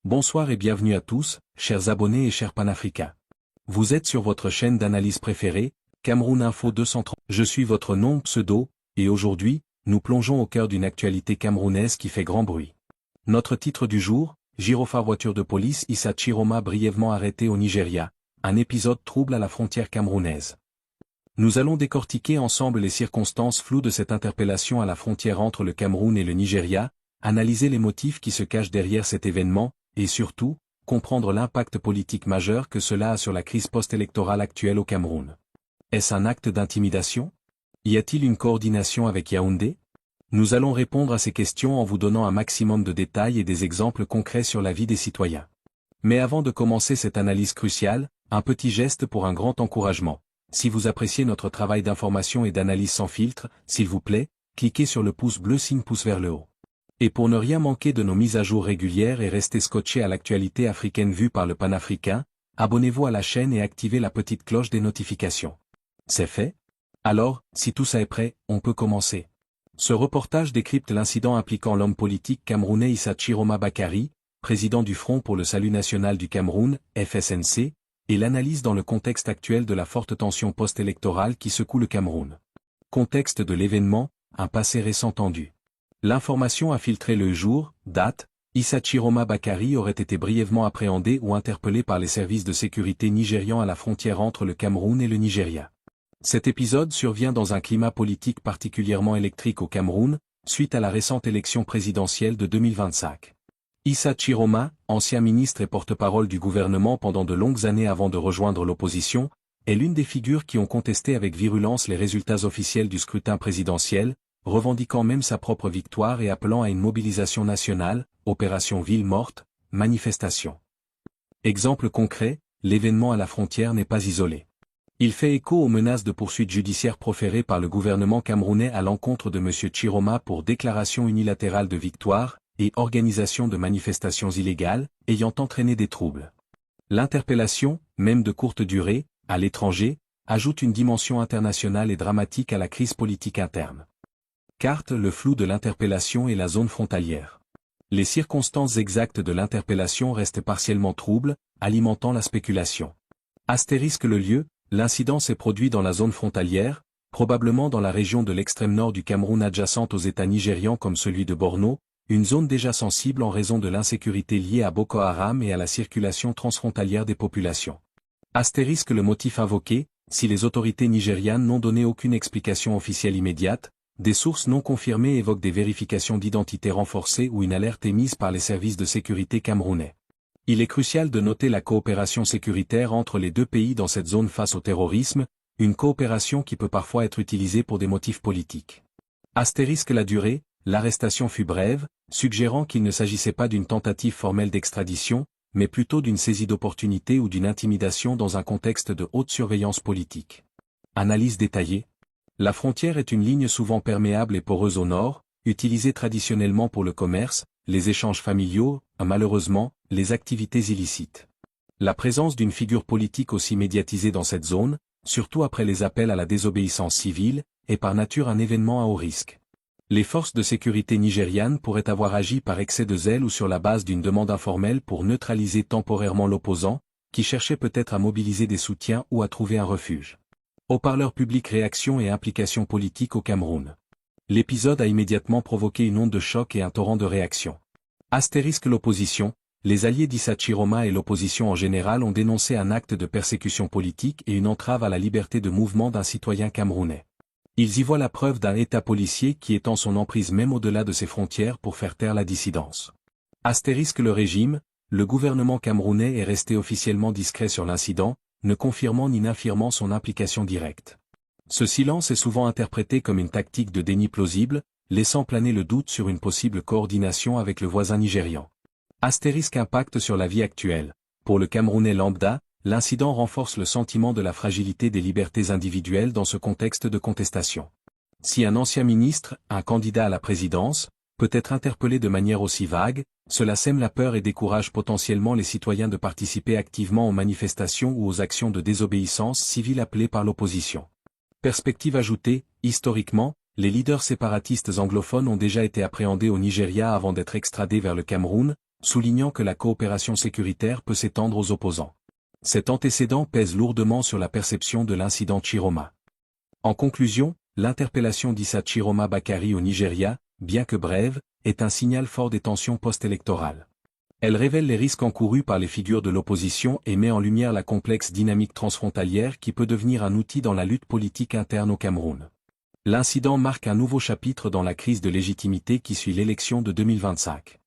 Bonsoir et bienvenue à tous, chers abonnés et chers panafricains. Vous êtes sur votre chaîne d'analyse préférée, Cameroun Info 230. Je suis votre nom pseudo, et aujourd'hui, nous plongeons au cœur d'une actualité camerounaise qui fait grand bruit. Notre titre du jour, gyrophare voiture de police Issa Chiroma brièvement arrêté au Nigeria, un épisode trouble à la frontière camerounaise. Nous allons décortiquer ensemble les circonstances floues de cette interpellation à la frontière entre le Cameroun et le Nigeria, analyser les motifs qui se cachent derrière cet événement, et surtout, comprendre l'impact politique majeur que cela a sur la crise post-électorale actuelle au Cameroun. Est-ce un acte d'intimidation? Y a-t-il une coordination avec Yaoundé? Nous allons répondre à ces questions en vous donnant un maximum de détails et des exemples concrets sur la vie des citoyens. Mais avant de commencer cette analyse cruciale, un petit geste pour un grand encouragement. Si vous appréciez notre travail d'information et d'analyse sans filtre, s'il vous plaît, cliquez sur le pouce bleu signe pouce vers le haut. Et pour ne rien manquer de nos mises à jour régulières et rester scotché à l'actualité africaine vue par le panafricain, abonnez-vous à la chaîne et activez la petite cloche des notifications. C'est fait? Alors, si tout ça est prêt, on peut commencer. Ce reportage décrypte l'incident impliquant l'homme politique camerounais Issa Chiroma Bakary, président du Front pour le Salut National du Cameroun, FSNC, et l'analyse dans le contexte actuel de la forte tension post-électorale qui secoue le Cameroun. Contexte de l'événement, un passé récent tendu. L'information a filtré le jour, date, Issa Chiroma Bakary aurait été brièvement appréhendé ou interpellé par les services de sécurité nigérians à la frontière entre le Cameroun et le Nigeria. Cet épisode survient dans un climat politique particulièrement électrique au Cameroun, suite à la récente élection présidentielle de 2025. Issa Chiroma, ancien ministre et porte-parole du gouvernement pendant de longues années avant de rejoindre l'opposition, est l'une des figures qui ont contesté avec virulence les résultats officiels du scrutin présidentiel, revendiquant même sa propre victoire et appelant à une mobilisation nationale, opération Ville morte, manifestation. Exemple concret, l'événement à la frontière n'est pas isolé. Il fait écho aux menaces de poursuites judiciaires proférées par le gouvernement camerounais à l'encontre de M. Chiroma pour déclaration unilatérale de victoire et organisation de manifestations illégales, ayant entraîné des troubles. L'interpellation, même de courte durée, à l'étranger, ajoute une dimension internationale et dramatique à la crise politique interne. Carte le flou de l'interpellation et la zone frontalière. Les circonstances exactes de l'interpellation restent partiellement troubles, alimentant la spéculation. Astérisque le lieu, l'incident s'est produit dans la zone frontalière, probablement dans la région de l'extrême nord du Cameroun adjacente aux États nigérians comme celui de Borno, une zone déjà sensible en raison de l'insécurité liée à Boko Haram et à la circulation transfrontalière des populations. Astérisque le motif invoqué, si les autorités nigérianes n'ont donné aucune explication officielle immédiate, des sources non confirmées évoquent des vérifications d'identité renforcées ou une alerte émise par les services de sécurité camerounais. Il est crucial de noter la coopération sécuritaire entre les deux pays dans cette zone face au terrorisme, une coopération qui peut parfois être utilisée pour des motifs politiques. Astérisque la durée, l'arrestation fut brève, suggérant qu'il ne s'agissait pas d'une tentative formelle d'extradition, mais plutôt d'une saisie d'opportunité ou d'une intimidation dans un contexte de haute surveillance politique. Analyse détaillée. La frontière est une ligne souvent perméable et poreuse au nord, utilisée traditionnellement pour le commerce, les échanges familiaux, malheureusement, les activités illicites. La présence d'une figure politique aussi médiatisée dans cette zone, surtout après les appels à la désobéissance civile, est par nature un événement à haut risque. Les forces de sécurité nigérianes pourraient avoir agi par excès de zèle ou sur la base d'une demande informelle pour neutraliser temporairement l'opposant, qui cherchait peut-être à mobiliser des soutiens ou à trouver un refuge. Haut-parleur public réaction et implication politique au Cameroun. L'épisode a immédiatement provoqué une onde de choc et un torrent de réactions. Astérisque l'opposition, les alliés d'Issa Chiroma et l'opposition en général ont dénoncé un acte de persécution politique et une entrave à la liberté de mouvement d'un citoyen camerounais. Ils y voient la preuve d'un État policier qui étend son emprise même au-delà de ses frontières pour faire taire la dissidence. Astérisque le régime, le gouvernement camerounais est resté officiellement discret sur l'incident, ne confirmant ni n'infirmant son implication directe. Ce silence est souvent interprété comme une tactique de déni plausible, laissant planer le doute sur une possible coordination avec le voisin nigérian. Astérisque impact sur la vie actuelle. Pour le Camerounais lambda, l'incident renforce le sentiment de la fragilité des libertés individuelles dans ce contexte de contestation. Si un ancien ministre, un candidat à la présidence, peut être interpellé de manière aussi vague, cela sème la peur et décourage potentiellement les citoyens de participer activement aux manifestations ou aux actions de désobéissance civile appelées par l'opposition. Perspective ajoutée, historiquement, les leaders séparatistes anglophones ont déjà été appréhendés au Nigeria avant d'être extradés vers le Cameroun, soulignant que la coopération sécuritaire peut s'étendre aux opposants. Cet antécédent pèse lourdement sur la perception de l'incident Chiroma. En conclusion, l'interpellation d'Issa Chiroma Bakary au Nigeria, bien que brève, est un signal fort des tensions post-électorales. Elle révèle les risques encourus par les figures de l'opposition et met en lumière la complexe dynamique transfrontalière qui peut devenir un outil dans la lutte politique interne au Cameroun. L'incident marque un nouveau chapitre dans la crise de légitimité qui suit l'élection de 2025.